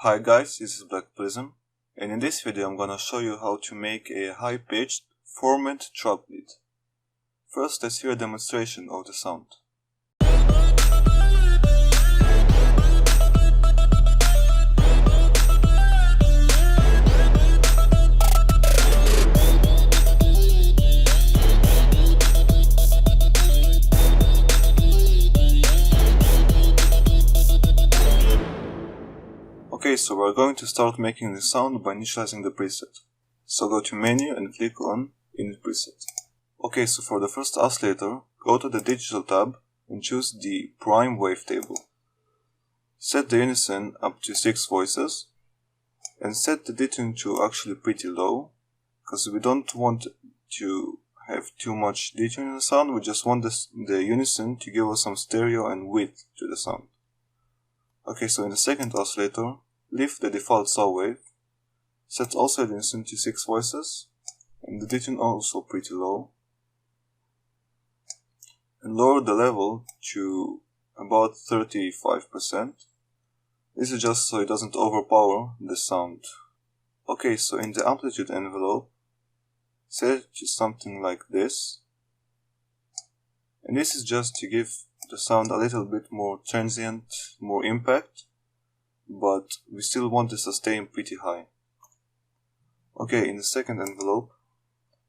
Hi guys, this is Black Prism, and in this video I'm gonna show you how to make a high-pitched Formant trap beat. First, let's hear a demonstration of the sound. Okay, so we're going to start making the sound by initializing the preset. So go to menu and click on Init Preset. Okay, so for the first oscillator, go to the Digital tab and choose the Prime Wavetable. Set the unison up to 6 voices and set the detune to actually pretty low, because we don't want to have too much detune in the sound, we just want the unison to give us some stereo and width to the sound. Okay, so in the second oscillator, leave the default saw wave, set also the unison to 6 voices, and the detune also pretty low, and lower the level to about 35%. This is just so it doesn't overpower the sound. Okay, so in the amplitude envelope, set it to something like this, and this is just to give the sound a little bit more transient, more impact, but we still want to sustain pretty high. Okay, in the second envelope,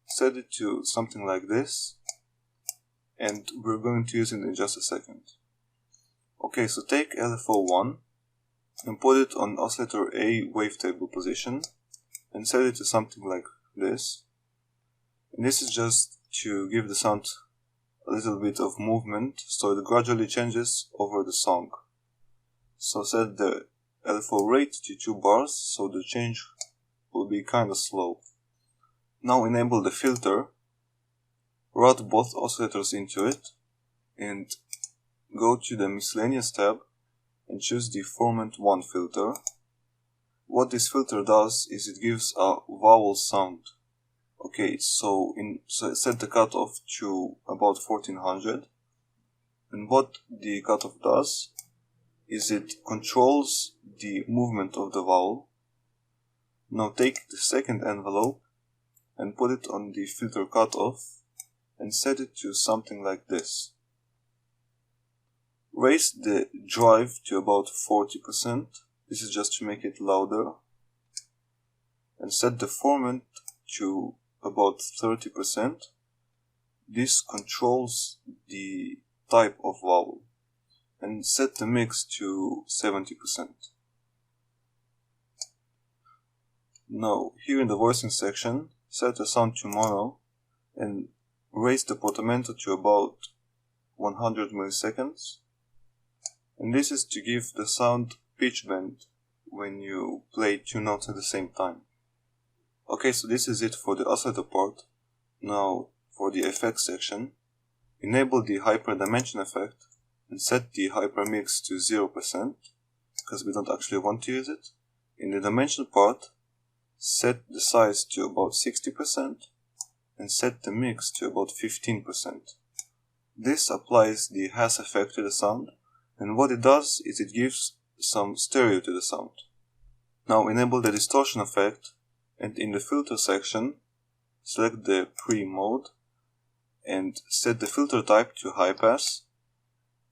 set it to something like this, and we're going to use it in just a second. Okay, so take LFO1 and put it on oscillator A wavetable position and set it to something like this. And this is just to give the sound a little bit of movement, so it gradually changes over the song. So set the LFO rate to 2 bars, so the change will be kinda slow. Now enable the filter, route both oscillators into it, and go to the miscellaneous tab and choose the Formant 1 filter. What this filter does is it gives a vowel sound. Okay, so set the cutoff to about 1400, and what the cutoff does is it controls the movement of the vowel. Now take the second envelope and put it on the filter cutoff and set it to something like this. Raise the drive to about 40%, this is just to make it louder, and set the formant to about 30%. This controls the type of vowel, and set the mix to 70%. Now, here in the voicing section, set the sound to mono and raise the portamento to about 100 milliseconds. And this is to give the sound pitch bend when you play 2 notes at the same time. Okay, so this is it for the oscillator part. Now, for the effects section, enable the hyperdimension effect and set the hypermix to 0%, because we don't actually want to use it. In the dimension part, set the size to about 60% and set the mix to about 15%. This applies the Hass effect to the sound, and what it does is it gives some stereo to the sound. Now enable the distortion effect, and in the filter section, select the pre mode and set the filter type to high pass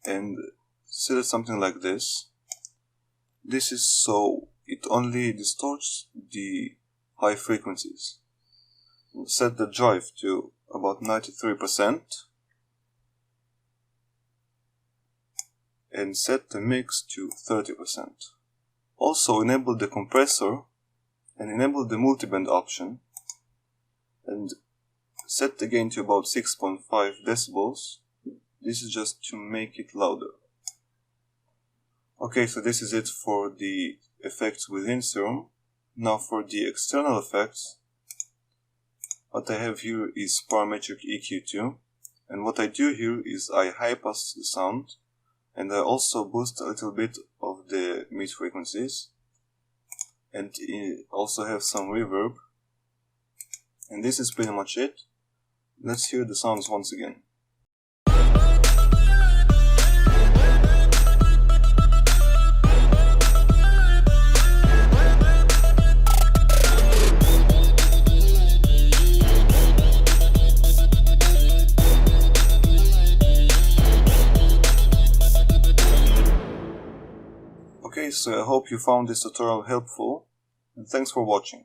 and set it something like this. This is so it only distorts the high frequencies. Set the drive to about 93% and set the mix to 30%. Also enable the compressor and enable the multiband option and set the gain to about 6.5 decibels. This is just to make it louder. Okay, so this is it for the effects within Serum. Now for the external effects, what I have here is parametric EQ2, and what I do here is I high pass the sound and I also boost a little bit of the mid frequencies, and also have some reverb, and this is pretty much it. Let's hear the sounds once again. Okay, so I hope you found this tutorial helpful, and thanks for watching.